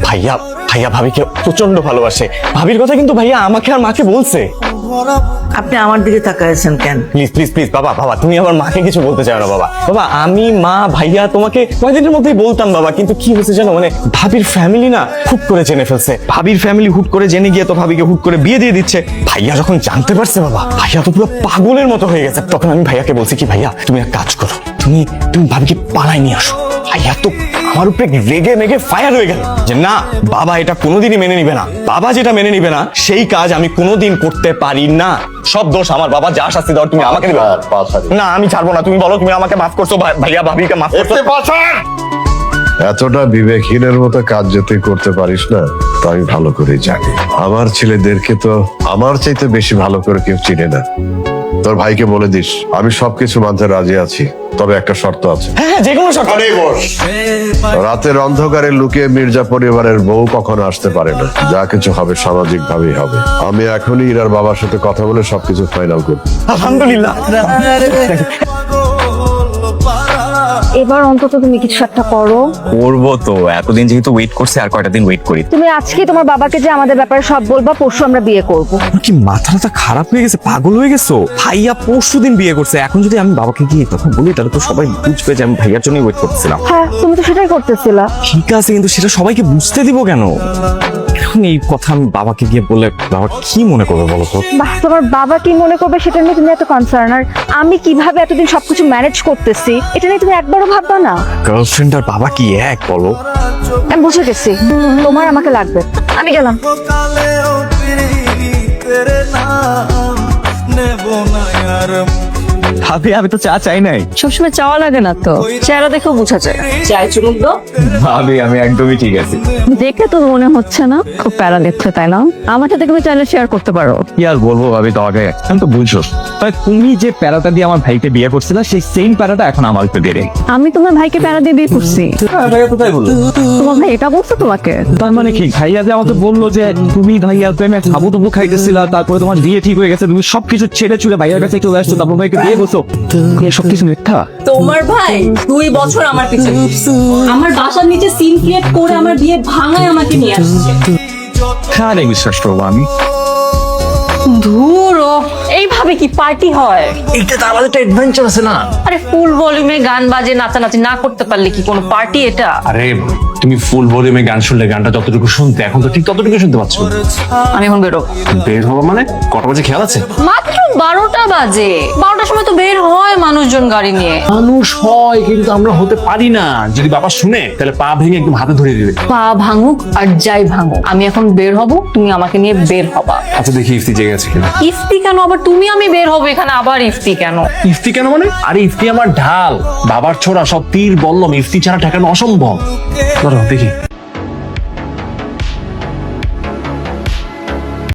ভাইয়া ভাইয়া ভাবিকে প্রচন্ড ভালোবাসে। ভাবির কথা কিন্তু ভাইয়া আমাকে আর মাকে বলছে। আপনি আমার দিকে তাকাইছেন কেন? প্লিজ প্লিজ প্লিজ বাবা, বাবা তুমি আমার মাকে কিছু বলতে চাও না বাবা। বাবা আমি মা ভাইয়া তোমাকে কয়েকদিনের মধ্যেই বলতাম বাবা, কিন্তু কি হয়েছে জানো, মানে ভাবির ফ্যামিলি না হুট করে জেনে ফেলছে। ভাবির ফ্যামিলি হুট করে জেনে গিয়ে তো ভাবিকে হুট করে বিয়ে দিয়ে দিচ্ছে। ভাইয়া যখন জানতে পারছে বাবা, ভাইয়া তো পুরো পাগলের মতো হয়ে গেছে। তখন আমি ভাইয়াকে বলছি কি ভাইয়া তুমি এক কাজ করো, তুমি তুমি ভাবিকে পালায় নিয়ে আসো। ভাইয়া তো আমার উপরে রেগে মেগে ফায়ার হয়ে গেল যে না বাবা এটা কোনোদিনই মেনে নিবে না, বাবা যেটা মেনে নিবে না সেই কাজ আমি কোনোদিন করতে পারি না। সব দোষ আমার, বাবা যা শাস্তি দাও তুমি আমাকে দিবে। না আমি ছাড়বো না, তুমি বলো তুমি আমাকে মাফ করছো ভাইয়া ভাবিকে মাফ করছো। এতটা বিবেকহীনের মতো কাজ যে তুই করতে পারিস না তা আমি ভালো করেই জানি। আমার ছেলেদেরকে তো আমার চাইতে বেশি ভালো করে কেউ চিনে না। তোর ভাইকে বলে দিস আমি সবকিছু মানতে রাজি আছি, তবে একটা শর্ত আছে। হ্যাঁ যে কোনো শর্ত। রাতের অন্ধকারে লুকিয়ে মির্জা পরিবারের বউ কখনো আসতে পারে না। যা কিছু হবে সামাজিক ভাবেই হবে। আমি এখনই ইরার বাবার সাথে কথা বলে সবকিছু ফাইনাল করব। আলহামদুলিল্লাহ। এবার অন্তত তুমি কিছু একটা করো। করবো তো, এতদিন যেহেতু ওয়েট করছে আর কয়টা দিন ওয়েট করি। তুমি আজকে তোমার বাবাকে যে আমাদের ব্যাপারে সব বলবা, পরশু আমরা বিয়ে করব। কি মাথাটা খারাপ হয়ে গেছে, পাগল হয়ে গেছো? ভাইয়া পরশুদিন বিয়ে করছে, এখন যদি আমি বাবাকে গিয়ে কথা বলি তাহলে তো সবাই বুঝবে যে আমি ভাইয়ার জন্যই ওয়েট করতেছিলাম। হ্যাঁ তুমি তো সেটাই করতেছিলা। ঠিক আছে কিন্তু সেটা সবাইকে বুঝতে দিব কেন? এখন এই কথা আমি বাবাকে গিয়ে বলে বাবা কি মনে করবে বলো তো? বাহ, তোমার বাবা কি মনে করবে সেটা নিয়ে তুমি এত কনসার্ন, আর আমি কিভাবে এতদিন সবকিছু ম্যানেজ করতেছি এটা নিয়ে তুমি একবারও ভাববা না? গার্লফ্রেন্ড আর বাবা কি এক বলো? আমি বুঝে গেছি তোমার আমাকে লাগবে, আমি গেলাম। ভাবি আমি তো চা চাই নাই। সবসময় চাওয়া লাগে না তো, চেহারা দেখেও বোঝা যায়। চাই চুমুক দাও। ভাবি আমি একদমই ঠিক আছি। দেখে তো মনে হচ্ছে না খুব প্যারা দিচ্ছে, তাই না? আমার সাথে তুমি চাইলে শেয়ার করতে পারো। কি আর বলবো ভাবি, তোমাকে আমি তো বুঝছো, তুমি যে প্যারাটা দিয়ে আমার ভাইকে বিয়ে করছিলে সেই সেম প্যারাটা এখন আমার উপরে দিয়ে। আমি তোমার ভাইকে প্যারা দিয়ে বিয়ে করছি? ভাইয়া তো তাই বললো। তোমার ভাই এটা বলছো তোমাকে? তার মানে কি ভাইয়া যে আমাকে বললো যে তুমি ভাইয়া প্রেমে হাবুডুবু খাইতেছিলা, তারপরে তোমার বিয়ে ঠিক হয়ে গেছে, তুমি সবকিছু ছেড়ে ছুড়ে ভাইয়ার কাছে চলে আসছো, তারপর ভাইকে বিয়ে করছো, সবকিছু মিথ্যা? তোমার ভাই 2 বছর আমার পিছনে ঘুরছে। আমার বাসার নিচে সিন ক্রিয়েট করে আমার বিয়ে ভাঙায় আমাকে নিয়ে আসছে। কারে বিশ্বাস করবো আমি? ধুরো, এইভাবে কি পার্টি হয়? এটা তো আমাদের একটা অ্যাডভেঞ্চার আছে না? আরে ফুল ভলিউমে গান বাজে নাচানাচি না করতে পারলে কি কোনো পার্টি এটা? আরে তুমি ফুল ভলিউমে গান শুনলে গানটা যতটুকু শুনতে এখন তো ঠিক ততটুকু শুনতে পাচ্ছ। আমি এখন বেরো। বের হবো মানে কটা বাজে খেয়াল আছে? মাত্র 12টা বাজে। 12টার সময় তো বের হয় মানুষজন গাড়ি নিয়ে। মানুষ হয় কিন্তু আমরা হতে পারি না। যদি বাবা শুনে তাহলে পা ভেঙে একদম হাতে ধরে দিবে। পা ভাঙুক আর যাই ভাঙুক, আমি এখন বের হব, তুমি আমাকে নিয়ে বের হবা। আচ্ছা দেখি ইফতি জেগে আছে কিনা। ইফতি কেন আবার? তুমি আমি বের হবো এখানে, আবার ইফতি কেন? ইফতি কেন মানে? আরে ইফতি আমার ঢাল, বাবার ছোড়া সব তীর বললাম, ইফতি ছাড়া ঠেকানো অসম্ভব। ধরো দেখি।